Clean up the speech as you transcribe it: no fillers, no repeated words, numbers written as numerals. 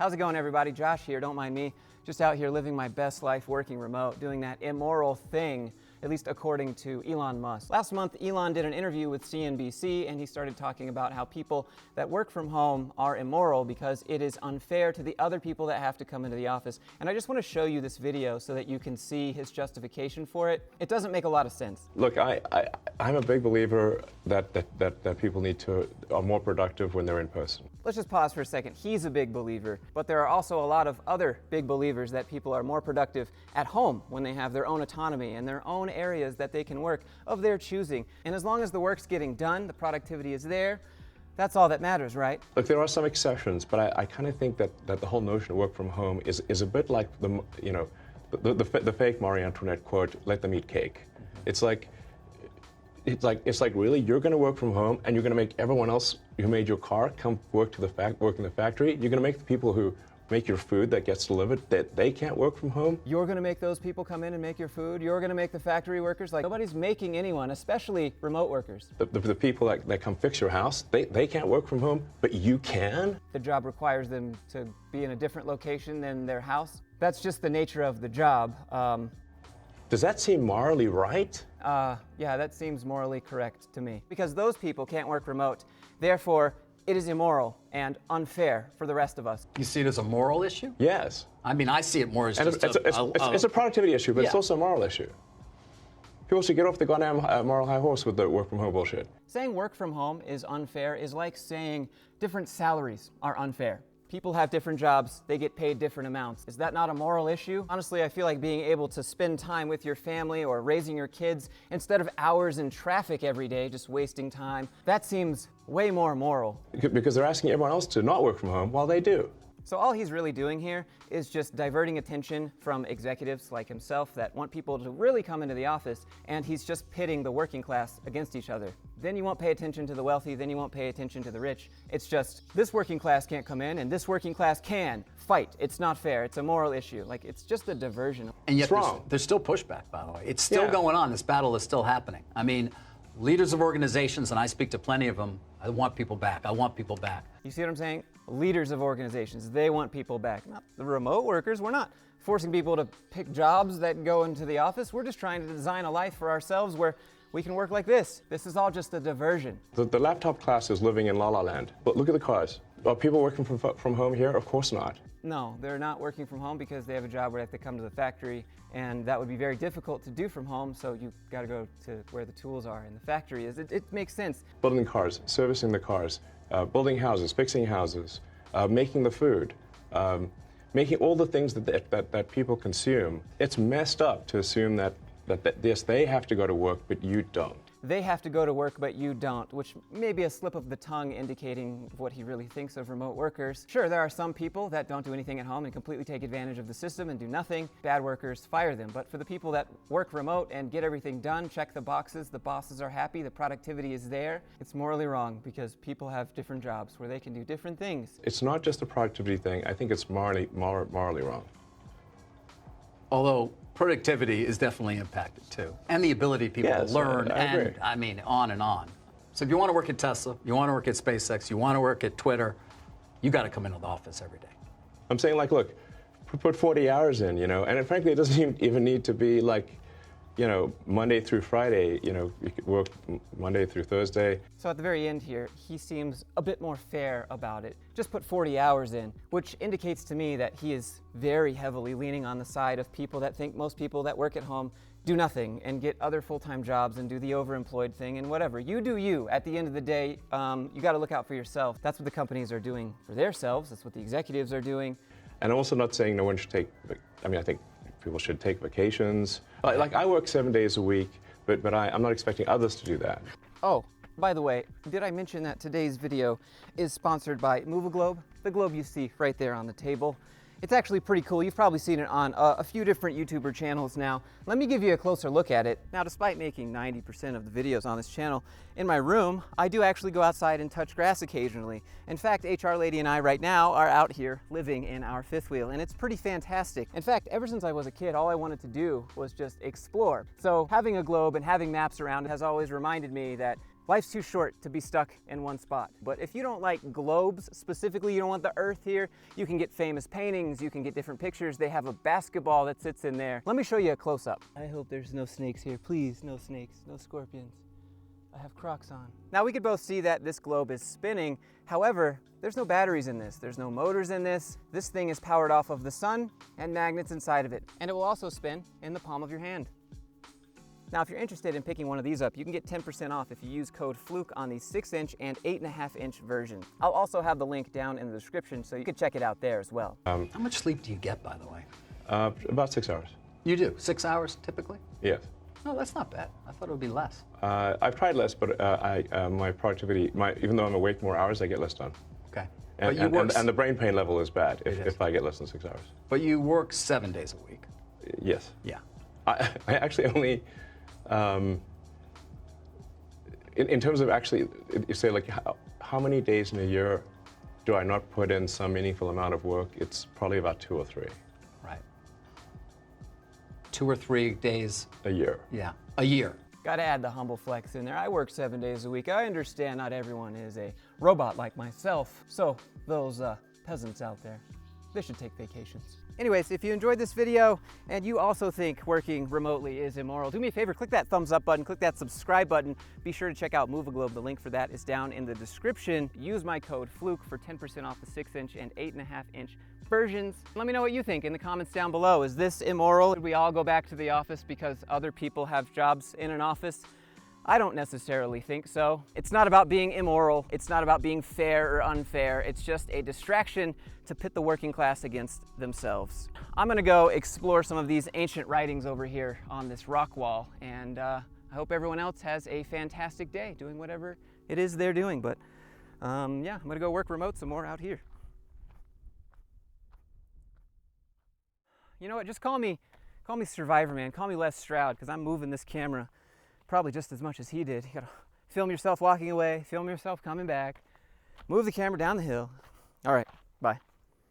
How's it going, everybody? Josh here, don't mind me. Just out here living my best life working remote, doing that immoral thing, at least according to Elon Musk. Last month, Elon did an interview with CNBC, and he started talking about how people that work from home are immoral because it is unfair to the other people that have to come into the office. And I just want to show you this video so that you can see his justification for it. It doesn't make a lot of sense. Look, I'm a big believer that people are more productive when they're in person. Let's just pause for a second. He's a big believer, but there are also a lot of other big believers that people are more productive at home when they have their own autonomy and their own areas that they can work of their choosing. And as long as the work's getting done, the productivity is there, that's all that matters, right? Look, there are some exceptions, but I kind of think that the whole notion of work from home is a bit like the fake Marie Antoinette quote, "Let them eat cake." It's like really, you're going to work from home and you're going to make everyone else who made your car come work in the factory. You're going to make the people who make your food that gets delivered, that they can't work from home. You're going to make those people come in and make your food. You're going to make the factory workers. Like, nobody's making anyone, especially remote workers. The people that come fix your house, they can't work from home, but you can. The job requires them to be in a different location than their house. That's just the nature of the job. Does that seem morally right? Yeah, that seems morally correct to me. Because those people can't work remote, therefore, it is immoral and unfair for the rest of us. You see it as a moral issue? Yes. I mean, I see it more as and just it's a productivity issue, but it's also a moral issue. People should get off the goddamn moral high horse with the work from home bullshit. Saying work from home is unfair is like saying different salaries are unfair. People have different jobs, they get paid different amounts. Is that not a moral issue? Honestly, I feel like being able to spend time with your family or raising your kids instead of hours in traffic every day, just wasting time, that seems way more moral. Because they're asking everyone else to not work from home while they do. So all he's really doing here is just diverting attention from executives like himself that want people to really come into the office, and he's just pitting the working class against each other. Then you won't pay attention to the wealthy, then you won't pay attention to the rich. It's just, this working class can't come in, and this working class can fight. It's not fair. It's a moral issue. Like, it's just a diversion. And yet there's still pushback, by the way. It's still going on. This battle is still happening. I mean, leaders of organizations, and I speak to plenty of them, I want people back. I want people back. You see what I'm saying? Leaders of organizations, they want people back. Not the remote workers. We're not forcing people to pick jobs that go into the office. We're just trying to design a life for ourselves where we can work like this. This is all just a diversion. The laptop class is living in La La Land. But look at the cars. Are people working from home here? Of course not. No, they're not working from home because they have a job where they have to come to the factory, and that would be very difficult to do from home, so you've got to go to where the tools are and the factory is. It makes sense. Building cars, servicing the cars, building houses, fixing houses, making the food, making all the things that people consume. It's messed up to assume that yes, they have to go to work, but you don't. They have to go to work, but you don't, which may be a slip of the tongue indicating what he really thinks of remote workers. Sure, there are some people that don't do anything at home and completely take advantage of the system and do nothing. Bad workers, fire them. But for the people that work remote and get everything done, check the boxes, the bosses are happy, the productivity is there, it's morally wrong because people have different jobs where they can do different things. It's not just a productivity thing. I think it's morally wrong. Although productivity is definitely impacted too, and the ability of people to learn, and I mean, on and on. So if you want to work at Tesla, you want to work at SpaceX, you want to work at Twitter, you got to come into the office every day. I'm saying, like, look, put 40 hours in, and frankly, it doesn't even need to be like, Monday through Friday. You could work Monday through Thursday. So at the very end here, he seems a bit more fair about it. Just put 40 hours in, which indicates to me that he is very heavily leaning on the side of people that think most people that work at home do nothing and get other full-time jobs and do the overemployed thing and whatever. You do you. At the end of the day, you got to look out for yourself. That's what the companies are doing for themselves. That's what the executives are doing. And I'm also not saying no one should take, I think people should take vacations. Like I work 7 days a week, but I'm not expecting others to do that. Oh, by the way, did I mention that today's video is sponsored by Move a Globe? The globe you see right there on the table. It's actually pretty cool. You've probably seen it on a few different YouTuber channels now. Let me give you a closer look at it. Now, despite making 90% of the videos on this channel in my room, I do actually go outside and touch grass occasionally. In fact, HR Lady and I right now are out here living in our fifth wheel, and it's pretty fantastic. In fact, ever since I was a kid, all I wanted to do was just explore. So having a globe and having maps around has always reminded me that Life's too short to be stuck in one spot. But if you don't like globes specifically, you don't want the Earth here, you can get famous paintings, you can get different pictures. They have a basketball that sits in there. Let me show you a close-up. I hope there's no snakes here. Please, no snakes, no scorpions. I have Crocs on. Now we could both see that this globe is spinning. However, there's no batteries in this. There's no motors in this. This thing is powered off of the sun and magnets inside of it. And it will also spin in the palm of your hand. Now, if you're interested in picking one of these up, you can get 10% off if you use code Fluke on the 6-inch and 8.5-inch version. I'll also have the link down in the description so you can check it out there as well. How much sleep do you get, by the way? About 6 hours. You do? 6 hours typically? Yes. No, that's not bad. I thought it would be less. I've tried less, but my productivity, even though I'm awake more hours, I get less done. Okay. And the brain pain level is bad if I get less than 6 hours. But you work 7 days a week. Yes. Yeah. I actually only, in terms of actually, you say like how many days in a year do I not put in some meaningful amount of work? It's probably about 2 or 3. Right. 2 or 3 days. A year. Yeah, a year. Gotta add the humble flex in there. I work 7 days a week. I understand not everyone is a robot like myself. So those peasants out there, they should take vacations. Anyways, if you enjoyed this video and you also think working remotely is immoral, do me a favor, click that thumbs up button, click that subscribe button. Be sure to check out Move a Globe. The link for that is down in the description. Use my code Fluke for 10% off the 6-inch and 8.5-inch versions. Let me know what you think in the comments down below. Is this immoral? Should we all go back to the office because other people have jobs in an office? I don't necessarily think so. It's not about being immoral. It's not about being fair or unfair. It's just a distraction to pit the working class against themselves. I'm gonna go explore some of these ancient writings over here on this rock wall, and I hope everyone else has a fantastic day doing whatever it is they're doing. But yeah, I'm gonna go work remote some more out here. You know what, just call me Survivor Man, call me Les Stroud, because I'm moving this camera probably just as much as he did. You gotta film yourself walking away, film yourself coming back, move the camera down the hill. All right.